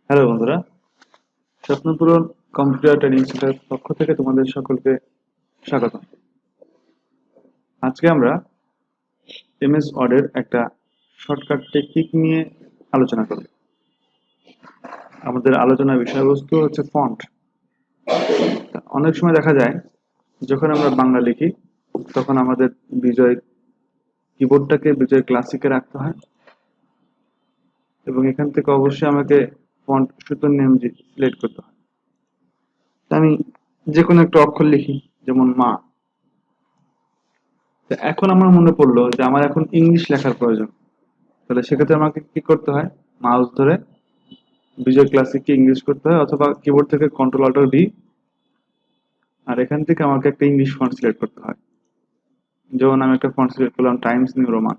Hello বন্ধুরা, স্বপ্নপূরণ computer training সেন্টারের পক্ষ থেকে তোমাদের সকলকে স্বাগত। আজকে আমরা এমএস ওয়ার্ডের একটা শর্টকাট টেকনিক নিয়ে আলোচনা করব। আমাদের আলোচনার বিষয়বস্তু হচ্ছে ফন্ট। অনেক সময় দেখা যায় যখন আমরা বাংলা লিখি তখন আমাদের বিজয় কিবোর্ডটাকে বিজয় ক্লাসিকে রাখতে হয় এবং এখান থেকে অবশ্যই আমাকে ফন্ট সুতোর নেম সিলেক্ট করতে হয়। আমি যে কোনো একটা অক্ষর লিখি, যেমন মা। তো এখন আমার মনে পড়লো যে আমার এখন ইংলিশ লেখার প্রয়োজন। তাহলে সেক্ষেত্রে আমাকে কি করতে হয়? মাউস ধরে বিজয় ক্লাসিককে ইংলিশ করতে হয়, অথবা কিবোর্ড থেকে কন্ট্রোল অল্টার ভি, আর এখান থেকে আমাকে একটা ইংলিশ ফন্ট সিলেক্ট করতে হয়। যেমন আমি একটা ফন্ট সিলেক্ট করলাম টাইমস নিউ রোমান।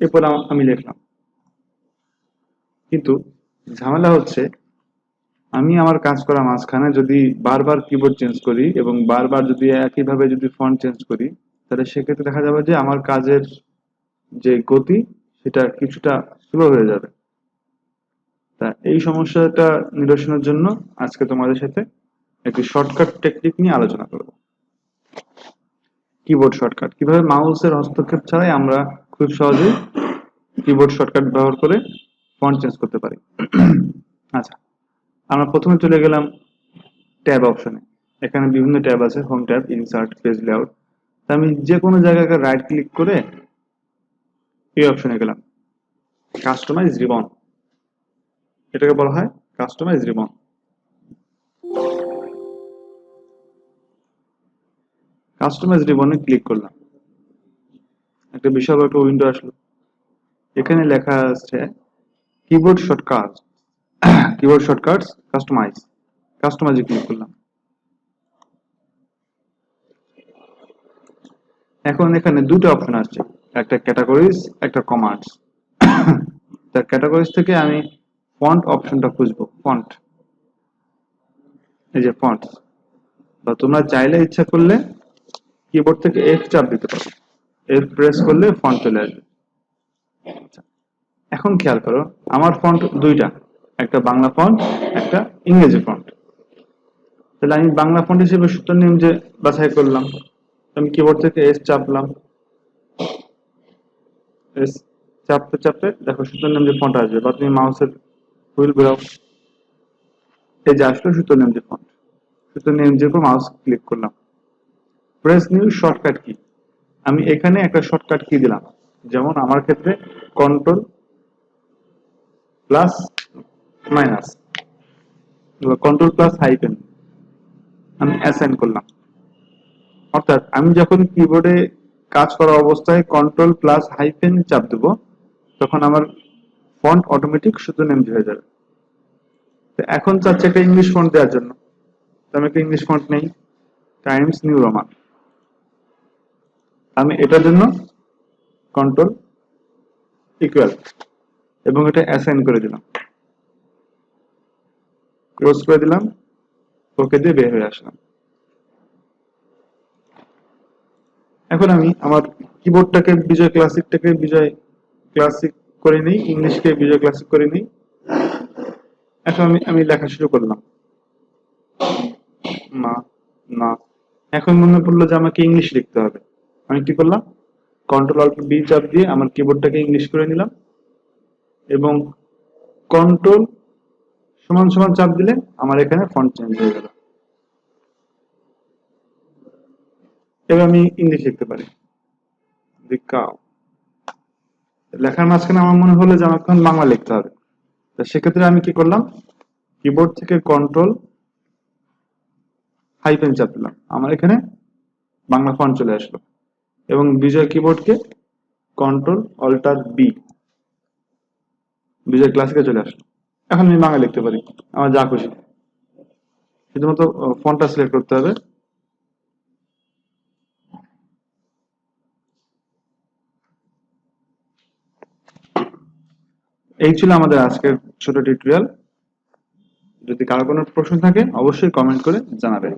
এরপর আমি লিখলাম। কিন্তু ঝামেলা হচ্ছে, আমি আমার কাজ করা মাঝখানে যদি বারবার কিবোর্ড চেঞ্জ করি এবং বারবার যদি একইভাবে যদি ফন্ট চেঞ্জ করি, তাহলে সেক্ষেত্রে দেখা যাবে যে আমার কাজের যে গতি সেটা কিছুটা স্লো হয়ে যাবে। তা এই সমস্যাটা নিরসনের জন্য আজকে তোমাদের সাথে একটি শর্টকাট টেকনিক নিয়ে আলোচনা করব। কিবোর্ড শর্টকাট, কিভাবে মাউসের হস্তক্ষেপ ছাড়াই আমরা খুব সহজেই কিবোর্ড শর্টকাট ব্যবহার করে ফন্ট চেঞ্জ করতে পারি। আচ্ছা, আমরা প্রথমে চলে গেলাম ট্যাব অপশনে। এখানে বিভিন্ন ট্যাব আছে, home tab, insert, page layout. আমি যে কোনো জায়গায় রাইট ক্লিক করে এই অপশনে গেলাম, কাস্টমাইজ রিবন। এটাকে বলা হয় কাস্টমাইজ রিবন। কাস্টমাইজ রিবনে ক্লিক করলাম, একটা বিশাল একটা উইন্ডো আসলো। এখানে লেখা আছে keyboard shortcut, keyboard shortcuts customize. কাস্টমাইজে ক্লিক করলাম। এখন এখানে দুটো অপশন আসছে, একটা ক্যাটাগরিজ, একটা কমান্ডস। তার ক্যাটাগরিজ থেকে আমি ফন্ট অপশনটা খুঁজবো। ফন্ট, এই যে ফন্ট, বা তোমরা চাইলে ইচ্ছা করলে কিবোর্ড থেকে এফ চাপ দিতে পারো। এফ প্রেস করলে ফন্ট চলে আসবে। এখন খেয়াল করো, আমার ফন্ট দুইটা, একটা বাংলা ফন্ট, একটা ইংরেজি ফন্ট। তাহলে আমি বাংলা ফন্ট হিসেবে সূত্র নিয়ম যে বাছাই করলাম, আমি কিবোর্ড থেকে এস চাপলাম। এস চাপতে চাপতে দেখো সূত্র নিয়ম যে ফন্ট আসবে, বা তুমি মাউসের হুইল ঘোরাও, এই যে আসলো সূত্র নিয়ম যে ফন্ট। সূত্র নিয়ম যে উপর মাউস ক্লিক করলাম, প্রেস নিউ শর্টকাট কি। আমি এখানে একটা শর্টকাট কি দিলাম, যেমন আমার ক্ষেত্রে control plus minus, control plus hyphen আমি অ্যাসাইন করলাম। অর্থাৎ আমি যখন কিবোর্ডে কাজ করা অবস্থায় কন্ট্রোল প্লাস হাইফেন চাপ দেবো, তখন আমার ফন্ট অটোমেটিক শুধু নেমজ হয়ে যাবে। এখন চাচ্ছে একটা ইংলিশ ফন্ট দেওয়ার জন্য, আমি একটা ইংলিশ ফন্ট নেই, টাইমস নিউ রোমান। আমি এটার জন্য কন্ট্রোল ইকুয়াল এবং এটা অ্যাসাইন করে দিলাম, ক্লোজ করে দিলাম, ওকে দিয়ে বের হয়ে আসলাম। এখন আমি আমার কিবোর্ডটাকে বিজয় ক্লাসিকটাকে বিজয় ক্লাসিক করে নিই, ইংলিশকে বিজয় ক্লাসিক করে নিই। এখন আমি লেখা শুরু করলাম, মা না। এখন মনে পড়লো যে আমাকে ইংলিশ লিখতে হবে। আমি কি করলাম, কন্ট্রোল অল্ট বি চাপ দিয়ে আমার কিবোর্ডটাকে ইংলিশ করে নিলাম এবং কন্ট্রোল সমান সমান চাপ দিলে আমার এখানে ফন্ট চেঞ্জ হয়ে গেল। এবার আমি ইংলিশ লিখতে পারি, লেখার মাঝখানে আমার মনে হলো যে আমাকে বাংলা লিখতে হবে। সেক্ষেত্রে আমি কি করলাম, কিবোর্ড থেকে কন্ট্রোল হাইফেন চাপ দিলাম, আমার এখানে বাংলা ফন্ট চলে আসলো এবং বিজয় কিবোর্ডকে কন্ট্রোল অল্টার বি, বিজয় ক্লাসিকে চলে আসলো। এখন আমি বাংলা লিখতে পারি আমার যা খুশি, শুধুমাত্র ফন্টটা সিলেক্ট করতে হবে। এই ছিল আমাদের আজকের ছোট টিউটোরিয়াল। যদি কারো কোনো প্রশ্ন থাকে অবশ্যই কমেন্ট করে জানাবেন।